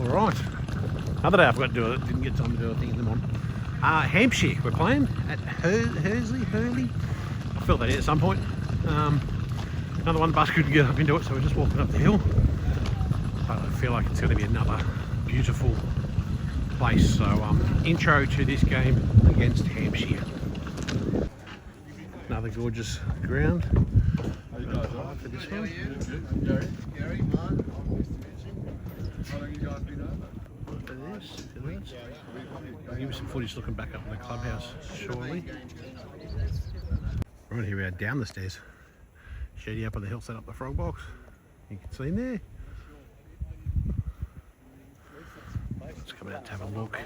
Alright, another day I forgot to do it, didn't get time to do a thing in the morning. Hampshire, we're playing at Hurley. I felt that at some point. Another one, bus couldn't get up into it, so we're just walking up the hill. But I feel like it's going to be another beautiful place. So intro to this game against Hampshire. Another gorgeous ground. How you guys are? For this one. Gary, Mark, nice to meet you. How long you guys been over? Look at this. I'll give you some footage looking back up in the clubhouse shortly. Right, here we are down the stairs. Shady up on the hill, set up the frog box. You can see him there. Let's come out to have a look.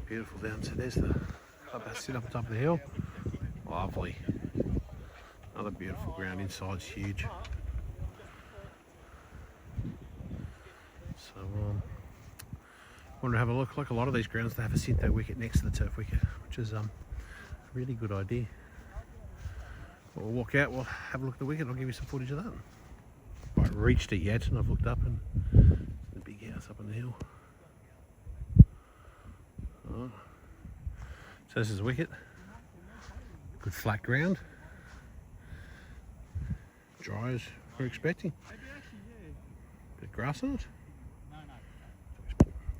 Beautiful down. So there's the clubhouse sit up on top of the hill. Lovely. Another beautiful ground. Inside's huge. So wanted to have a look. Like a lot of these grounds, they have a Syntho wicket next to the turf wicket, which is a really good idea. We'll walk out, we'll have a look at the wicket, I'll give you some footage of that. I haven't reached it yet, and I've looked up and the big house up on the hill. Oh. So this is the wicket. Good flat ground. Dry as we're expecting. Bit of grass on it.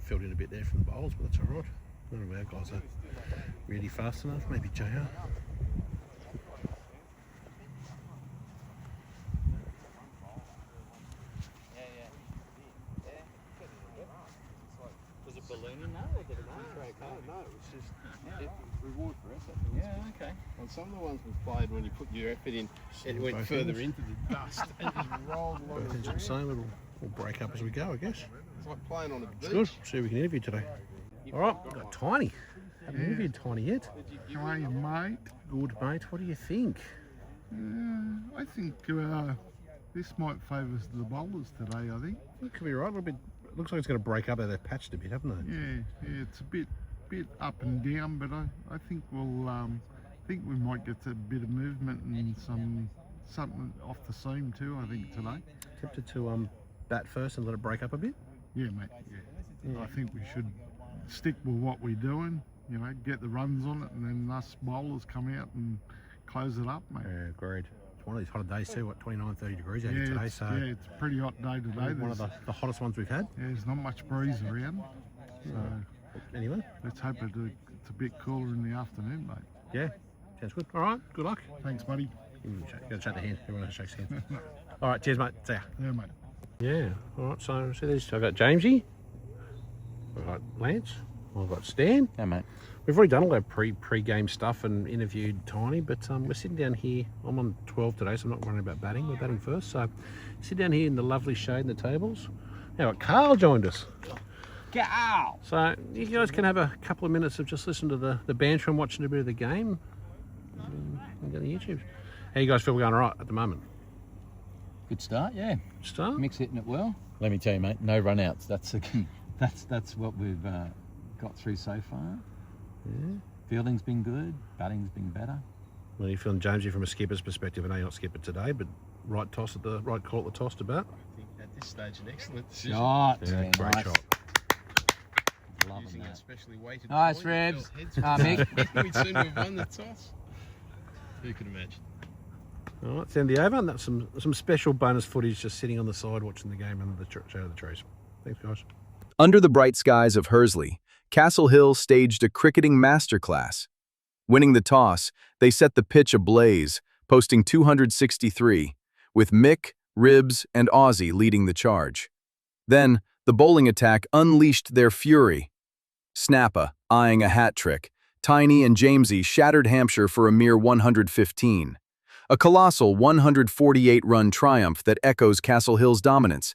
Filled in a bit there from the bowls, but that's alright. None of our guys are really fast enough, maybe JR. Was it ballooning now, or did it No, it was just reward for effort. Yeah, okay. On some of the ones we've played, when you put your effort in, it went both further ends. into the dust and just rolled along Both the ends are the ground. same, it'll break up as we go, I guess. It's like playing on a It's beach. good. See if we can interview today. Alright, we've got Tiny. Haven't interviewed Tiny yet. How are you, mate? Good, mate. What do you think? I think this might favour the bowlers today, I think. It could be right. A little bit. It looks like it's going to break up. They've patched a bit, haven't they? Yeah, it's a bit up and down, but I think we might get a bit of movement and something off the seam too, I think, today. Tempted to bat first and let it break up a bit. Yeah, mate, yeah. I think we should stick with what we're doing, get the runs on it, and then us bowlers come out and close it up, mate. Yeah, agreed. It's one of these hot days too, what, 29, 30 degrees out here today, so it's a pretty hot day today. one of the hottest ones we've had. There's not much breeze around, so Anyway, let's hope it's a bit cooler in the afternoon, mate. yeah, sounds good. All right, good luck. Thanks, buddy. You got to shake the hand. Everyone shakes hands. All right, cheers, mate. See ya. Yeah, mate. Yeah, all right, so see these. I've got Jamesy, I've got Lance, I've got Stan. Yeah, mate. We've already done all our pre-game stuff and interviewed Tiny, but we're sitting down here. I'm on 12 today, so I'm not worrying about batting. We're batting first, so sit down here in the lovely shade in the tables. Now, Carl joined us. Go! So you guys can have a couple of minutes of just listening to the banter and watching a bit of the game. And go to YouTube. How you guys feel going all right at the moment? Good start, yeah. Start? Mick's hitting it well. Let me tell you, mate, no run-outs. That's that's what we've got through so far. Yeah. Fielding's been good. Batting's been better. Well, are you feeling, Jamesy, from a skipper's perspective? I know you're not skipper today, but right call at the toss to bat. I think at this stage, an excellent decision. Shot. Yeah, great nice. shot. Loving Using a that. specially weighted Nice, coin, Rebs. felt heads Mick. We'd soon have won the toss. Who could imagine? All right, it's the end of the over, and that's some special bonus footage just sitting on the side watching the game under the shade of the trees. Thanks, guys. Under the bright skies of Hursley, Castle Hill staged a cricketing masterclass. Winning the toss, they set the pitch ablaze, posting 263, with Mick, Ribs, and Aussie leading the charge. Then, the bowling attack unleashed their fury. Snappa, eyeing a hat trick, Tiny and Jamesy shattered Hampshire for a mere 115. A colossal 148-run triumph that echoes Castle Hill's dominance.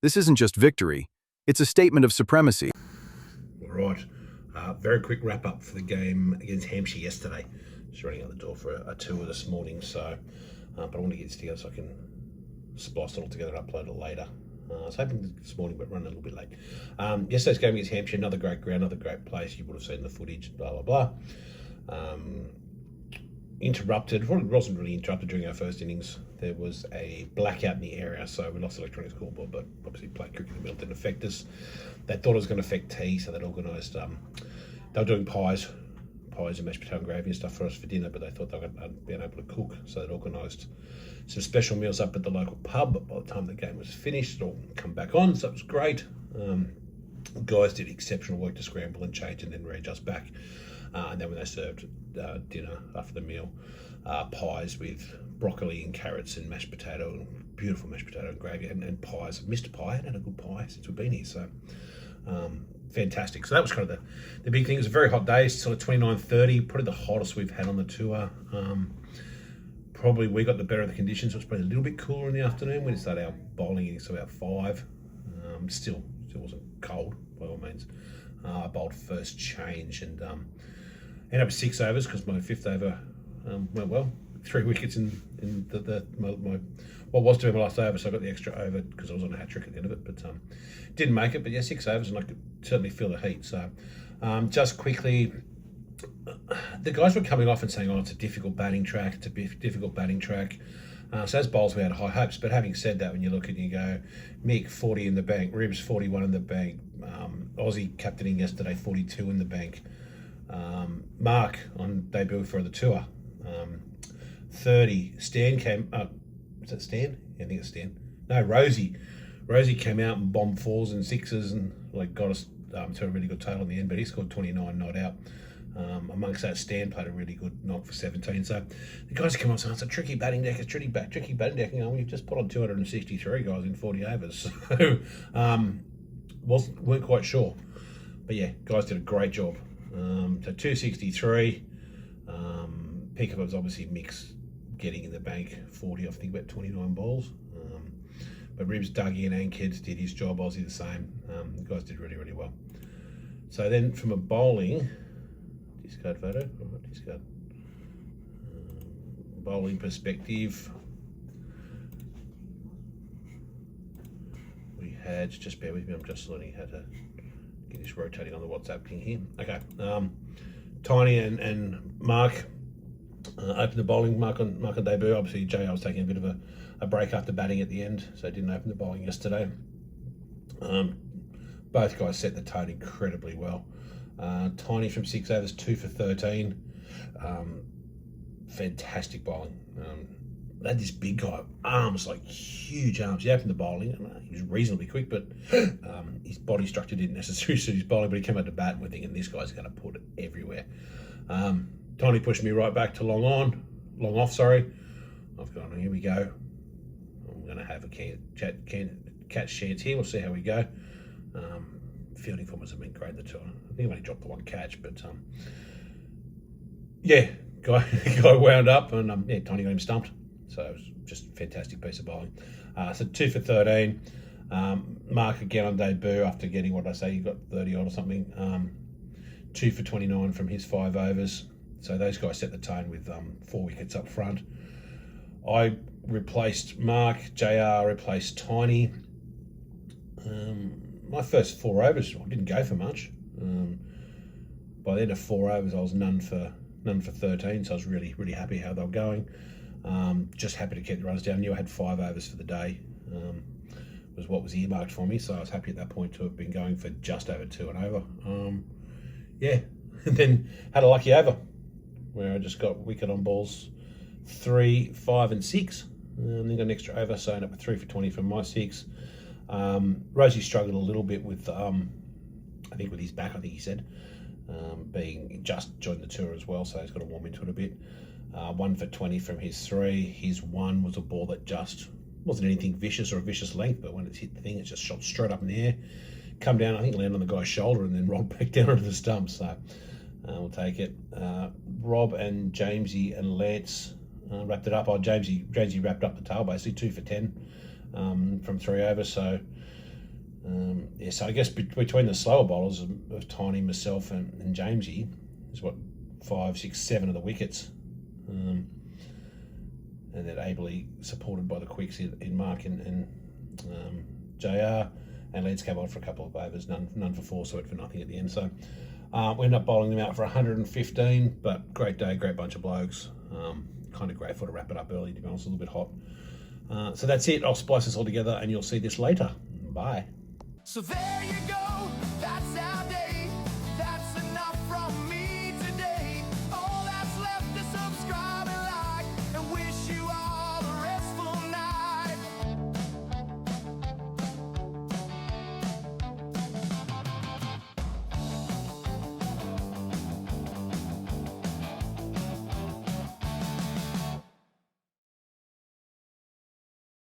This isn't just victory, it's a statement of supremacy. All right, very quick wrap up for the game against Hampshire yesterday. Just running out the door for a tour this morning, so but I want to get this together so I can splice it all together and upload it later. I was hoping this morning, but running a little bit late. Yesterday's game against Hampshire, another great ground, another great place. You would have seen the footage, blah, blah, blah. interrupted. Well, it wasn't really interrupted during our first innings. There was a blackout in the area, so we lost the electronic scoreboard, but obviously played cricket in the middle didn't affect us. They thought it was going to affect tea, so they'd organised, they were doing pies and mashed potato and gravy and stuff for us for dinner, but they thought they were being able to cook, so they'd organised some special meals up at the local pub. But by the time the game was finished, it all come back on, so it was great. Guys did exceptional work to scramble and change and then readjust back. And then when they served dinner after the meal, pies with broccoli and carrots and mashed potato, and beautiful mashed potato and gravy, and pies. I've missed a pie. I haven't had a good pie since we've been here, so fantastic. So that was kind of the big thing. It was a very hot day, sort of 29, 30, probably the hottest we've had on the tour. Probably we got the better of the conditions, so it's probably a little bit cooler in the afternoon. We started our bowling innings to about 5. Still wasn't cold by all means. I bowled first change and ended up with 6 overs because my 5th over went well. 3 wickets in my what was to be my last over, so I got the extra over because I was on a hat trick at the end of it, but didn't make it. But yeah, 6 overs, and I could certainly feel the heat. So just quickly, the guys were coming off and saying, "Oh, it's a difficult batting track. It's a difficult batting track." So as bowlers, we had high hopes. But having said that, when you look at it, you go, Mick 40 in the bank, Ribs 41 in the bank, Aussie captaining yesterday 42 in the bank, Mark on debut for the tour 30. Stan came up. Is that Stan? Yeah, I think it's Stan. No, Rosie. Rosie came out and bombed 4s and 6s and got us to a really good total in the end. But he scored 29 not out. Amongst that, Stan played a really good knock for 17. So the guys come on saying it's a tricky batting deck. It's tricky batting deck. We've just put on 263 guys in 40 overs. So weren't quite sure. But yeah, guys did a great job. So 263. Pickup was obviously Mick's getting in the bank 40, I think about 29 balls. But Ribs dug in and Kids did his job. Aussie the same. The guys did really, really well. So then from a bowling, discard photo, all right, discard. Bowling perspective, we had, just bear with me, I'm just learning how to get this rotating on the WhatsApp thing here. Okay, Tiny and Mark opened the bowling. Mark on debut. Obviously, JR was taking a bit of a break after batting at the end, so didn't open the bowling yesterday. Both guys set the tone incredibly well. Tiny from 6 overs, 2 for 13. Fantastic bowling. They had this big guy, arms, like huge arms. He opened the bowling, and he was reasonably quick, but his body structure didn't necessarily suit his bowling, but he came out to bat, and we're thinking this guy's going to put it everywhere. Tiny pushed me right back to long off, sorry. I've gone, here we go. I'm going to have a catch chance here. We'll see how we go. Fielding form hasn't been great in the tour. I think I've only dropped the 1 catch, but yeah, guy wound up, and Tiny got him stumped. So it was just a fantastic piece of bowling. So 2 for 13. Mark again on debut after getting, what did I say, he got 30 odd or something. 2 for 29 from his 5 overs. So those guys set the tone with 4 wickets up front. I replaced Mark, JR replaced Tiny. My first 4 overs, I didn't go for much. By the end of 4 overs, I was none for 13, so I was really, really happy how they were going. Just happy to keep the runs down. I knew I had 5 overs for the day, was what was earmarked for me, so I was happy at that point to have been going for just over 2 and over. Yeah, and then had a lucky over where I just got wicket on balls 3, 5 and 6, and then got an extra over, so I ended up with 3 for 20 from my 6. Rosie struggled a little bit with, I think with his back, I think he said, being just joined the tour as well, so he's got to warm into it a bit. 1 for 20 from his 3. His 1 was a ball that just wasn't anything vicious or a vicious length, but when it's hit the thing, it's just shot straight up in the air, come down, I think land on the guy's shoulder and then rolled back down onto the stump, so we'll take it. Rob and Jamesy and Lance wrapped it up. Jamesy wrapped up the tail basically, 2 for 10 from 3 overs, so yeah, so I guess between the slower bowlers of Tiny, myself and Jamesy is what 5, 6, 7 of the wickets, and then ably supported by the quicks in Mark and JR, and Lance came on for a couple of overs, none for 4, so it for nothing at the end. So we ended up bowling them out for 115, but great day, great bunch of blokes. Kind of grateful to wrap it up early, to be honest, a little bit hot. So that's it. I'll splice this all together and you'll see this later. Bye. So there you go.